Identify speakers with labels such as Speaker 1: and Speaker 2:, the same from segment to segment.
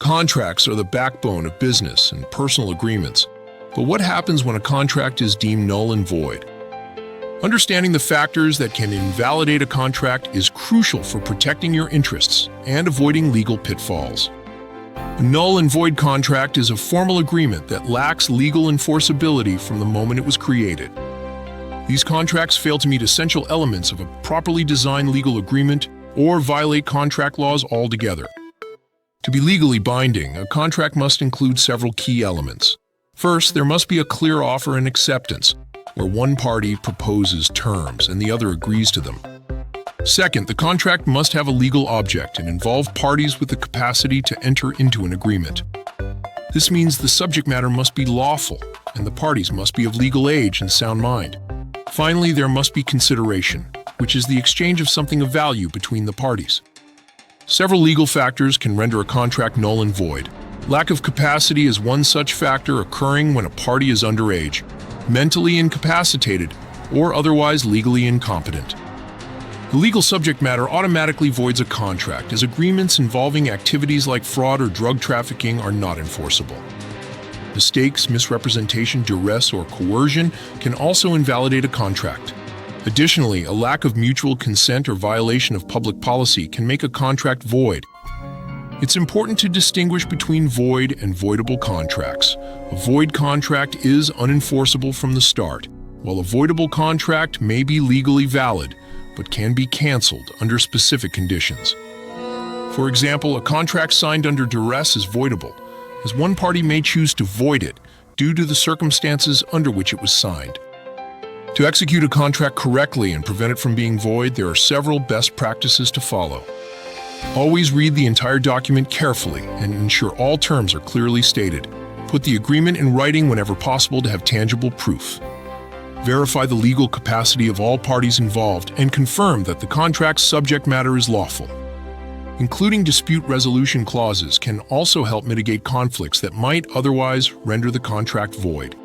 Speaker 1: Contracts are the backbone of business and personal agreements. But what happens when a contract is deemed null and void? Understanding the factors that can invalidate a contract is crucial for protecting your interests and avoiding legal pitfalls. A null and void contract is a formal agreement that lacks legal enforceability from the moment it was created. These contracts fail to meet essential elements of a properly designed legal agreement or violate contract laws altogether. To be legally binding, a contract must include several key elements. First, there must be a clear offer and acceptance, where one party proposes terms and the other agrees to them. Second, the contract must have a legal object and involve parties with the capacity to enter into an agreement. This means the subject matter must be lawful, and the parties must be of legal age and sound mind. Finally, there must be consideration, which is the exchange of something of value between the parties. Several legal factors can render a contract null and void. Lack of capacity is one such factor, occurring when a party is underage, mentally incapacitated, or otherwise legally incompetent. The legal subject matter automatically voids a contract, as agreements involving activities like fraud or drug trafficking are not enforceable. Mistakes, misrepresentation, duress, or coercion can also invalidate a contract. Additionally, a lack of mutual consent or violation of public policy can make a contract void. It's important to distinguish between void and voidable contracts. A void contract is unenforceable from the start, while a voidable contract may be legally valid, but can be canceled under specific conditions. For example, a contract signed under duress is voidable, as one party may choose to void it due to the circumstances under which it was signed. To execute a contract correctly and prevent it from being void, there are several best practices to follow. Always read the entire document carefully and ensure all terms are clearly stated. Put the agreement in writing whenever possible to have tangible proof. Verify the legal capacity of all parties involved and confirm that the contract's subject matter is lawful. Including dispute resolution clauses can also help mitigate conflicts that might otherwise render the contract void.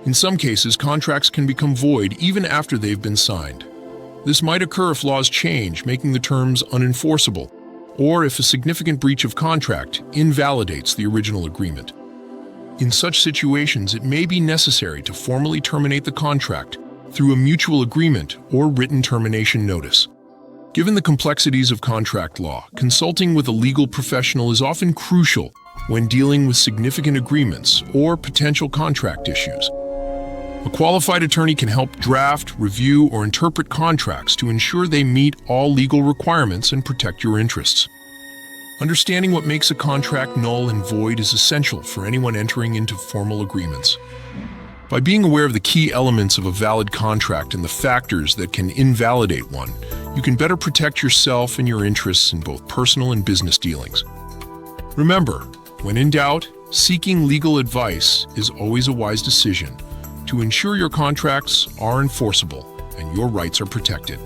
Speaker 1: In some cases, contracts can become void even after they've been signed. This might occur if laws change, making the terms unenforceable, or if a significant breach of contract invalidates the original agreement. In such situations, it may be necessary to formally terminate the contract through a mutual agreement or written termination notice. Given the complexities of contract law, consulting with a legal professional is often crucial when dealing with significant agreements or potential contract issues. A qualified attorney can help draft, review, or interpret contracts to ensure they meet all legal requirements and protect your interests. Understanding what makes a contract null and void is essential for anyone entering into formal agreements. By being aware of the key elements of a valid contract and the factors that can invalidate one, you can better protect yourself and your interests in both personal and business dealings. Remember, when in doubt, seeking legal advice is always a wise decision to ensure your contracts are enforceable and your rights are protected.